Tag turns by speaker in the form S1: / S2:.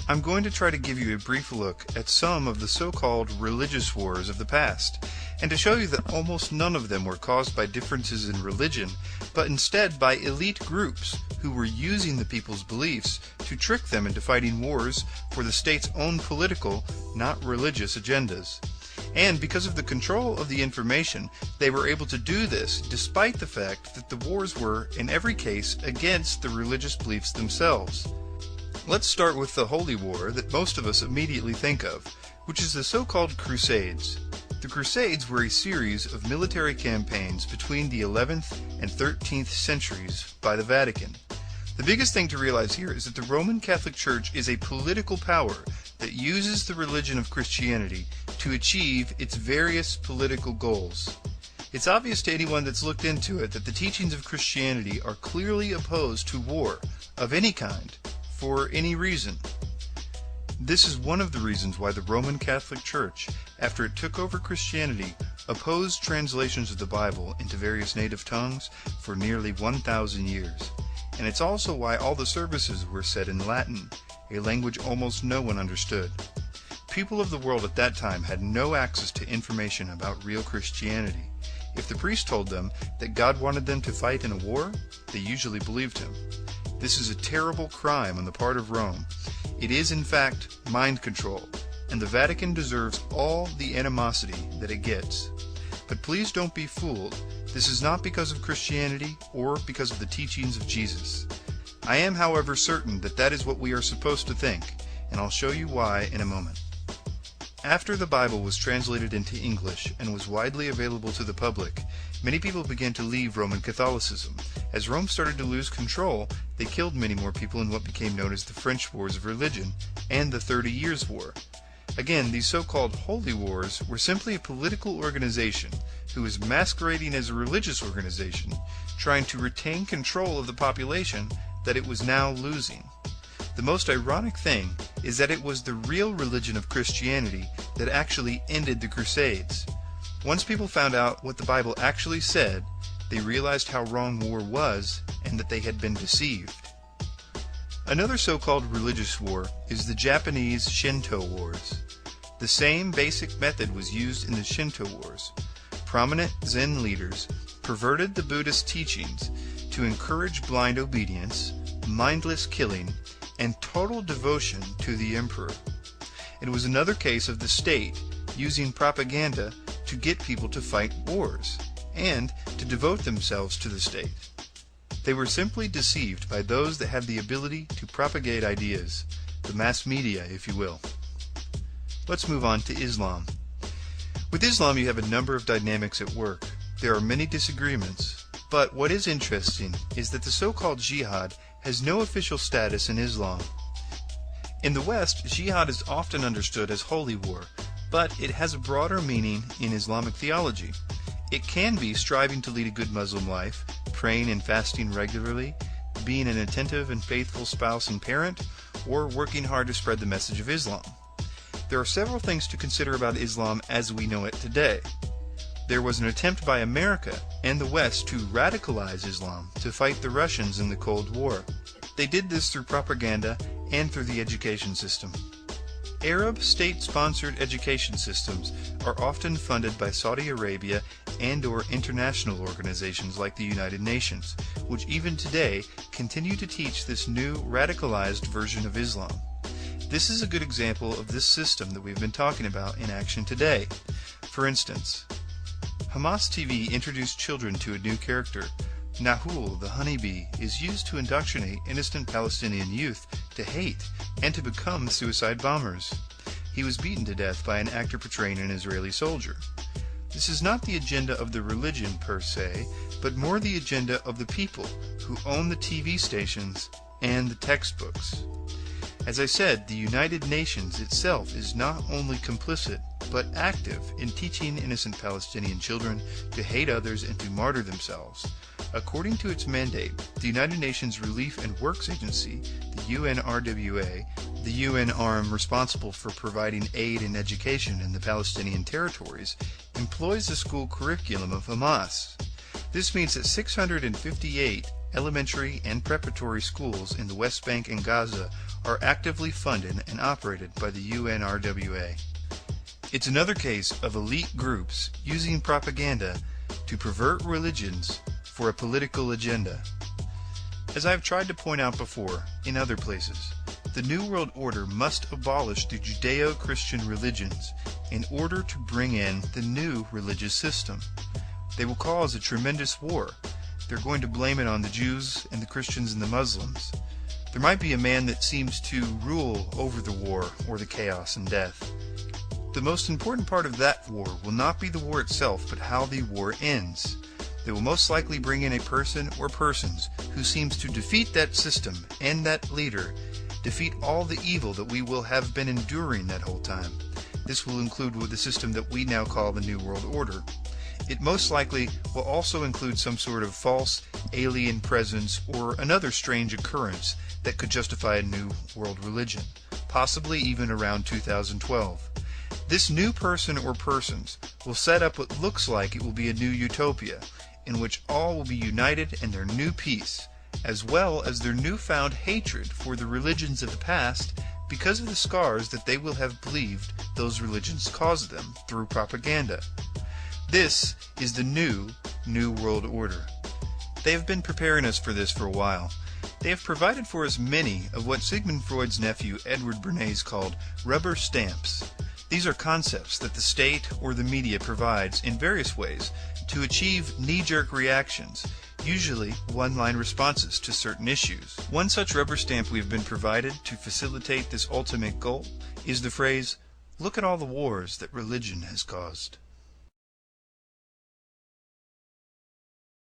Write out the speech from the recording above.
S1: I'm going to try to give you a brief look at some of the so-called religious wars of the past, and to show you that almost none of them were caused by differences in religion, but instead by elite groups who were using the people's beliefs to trick them into fighting wars for the state's own political, not religious agendas. And because of the control of the information, they were able to do this despite the fact that the wars were, in every case, against the religious beliefs themselves. Let's start with the Holy War that most of us immediately think of, which is the so-called Crusades. The Crusades were a series of military campaigns between the 11th and 13th centuries by the Vatican. The biggest thing to realize here is that the Roman Catholic Church is a political power that uses the religion of Christianity to achieve its various political goals. It's obvious to anyone that's looked into it that the teachings of Christianity are clearly opposed to war of any kind, for any reason. This is one of the reasons why the Roman Catholic Church, after it took over Christianity, opposed translations of the Bible into various native tongues for nearly 1,000 years. And it's also why all the services were said in Latin, a language almost no one understood. People of the world at that time had no access to information about real Christianity. If the priest told them that God wanted them to fight in a war, they usually believed him. This is a terrible crime on the part of Rome. It is, in fact, mind control, and the Vatican deserves all the animosity that it gets. But please don't be fooled. This is not because of Christianity or because of the teachings of Jesus. I am, however, certain that that is what we are supposed to think, and I'll show you why in a moment. After the Bible was translated into English and was widely available to the public, many people began to leave Roman Catholicism. As Rome started to lose control, they killed many more people in what became known as the French Wars of Religion and the 30 Years' War. Again, these so-called Holy Wars were simply a political organization who was masquerading as a religious organization, trying to retain control of the population that it was now losing. The most ironic thing is that it was the real religion of Christianity that actually ended the Crusades. Once people found out what the Bible actually said, they realized how wrong war was and that they had been deceived. Another so-called religious war is the Japanese Shinto Wars. The same basic method was used in the Shinto Wars. Prominent Zen leaders perverted the Buddhist teachings to encourage blind obedience, mindless killing, and total devotion to the emperor. It was another case of the state using propaganda to get people to fight wars and to devote themselves to the state. They were simply deceived by those that had the ability to propagate ideas, the mass media, if you will. Let's move on to Islam. With Islam, you have a number of dynamics at work. There are many disagreements, but what is interesting is that the so-called jihad has no official status in Islam. In the West, jihad is often understood as holy war, but it has a broader meaning in Islamic theology. It can be striving to lead a good Muslim life, praying and fasting regularly, being an attentive and faithful spouse and parent, or working hard to spread the message of Islam. There are several things to consider about Islam as we know it today. There was an attempt by America and the West to radicalize Islam to fight the Russians in the Cold War. They did this through propaganda and through the education system. Arab state-sponsored education systems are often funded by Saudi Arabia and/or international organizations like the United Nations, which even today continue to teach this new radicalized version of Islam. This is a good example of this system that we've been talking about in action today. For instance, Hamas TV introduced children to a new character. Nahul, the honeybee, is used to indoctrinate innocent Palestinian youth to hate and to become suicide bombers. He was beaten to death by an actor portraying an Israeli soldier. This is not the agenda of the religion per se, but more the agenda of the people who own the TV stations and the textbooks. As I said, the United Nations itself is not only complicit, but active in teaching innocent Palestinian children to hate others and to martyr themselves. According to its mandate, the United Nations Relief and Works Agency, the UNRWA, the UN arm responsible for providing aid and education in the Palestinian territories, employs the school curriculum of Hamas. This means that 658 elementary and preparatory schools in the West Bank and Gaza are actively funded and operated by the UNRWA. It's another case of elite groups using propaganda to pervert religions for a political agenda. As I've tried to point out before, in other places, the New World Order must abolish the Judeo-Christian religions in order to bring in the new religious system. They will cause a tremendous war. They're going to blame it on the Jews and the Christians and the Muslims. There might be a man that seems to rule over the war or the chaos and death. The most important part of that war will not be the war itself, but how the war ends. They will most likely bring in a person or persons who seems to defeat that system and that leader, defeat all the evil that we will have been enduring that whole time. This will include the system that we now call the New World Order. It most likely will also include some sort of false alien presence or another strange occurrence that could justify a new world religion, possibly even around 2012. This new person or persons will set up what looks like it will be a new utopia, in which all will be united in their new peace, as well as their newfound hatred for the religions of the past because of the scars that they will have believed those religions caused them through propaganda. This is the New World Order. They have been preparing us for this for a while. They have provided for us many of what Sigmund Freud's nephew Edward Bernays called rubber stamps. These are concepts that the state or the media provides in various ways to achieve knee-jerk reactions, usually one-line responses to certain issues. One such rubber stamp we have been provided to facilitate this ultimate goal is the phrase, "Look at all the wars that religion has caused."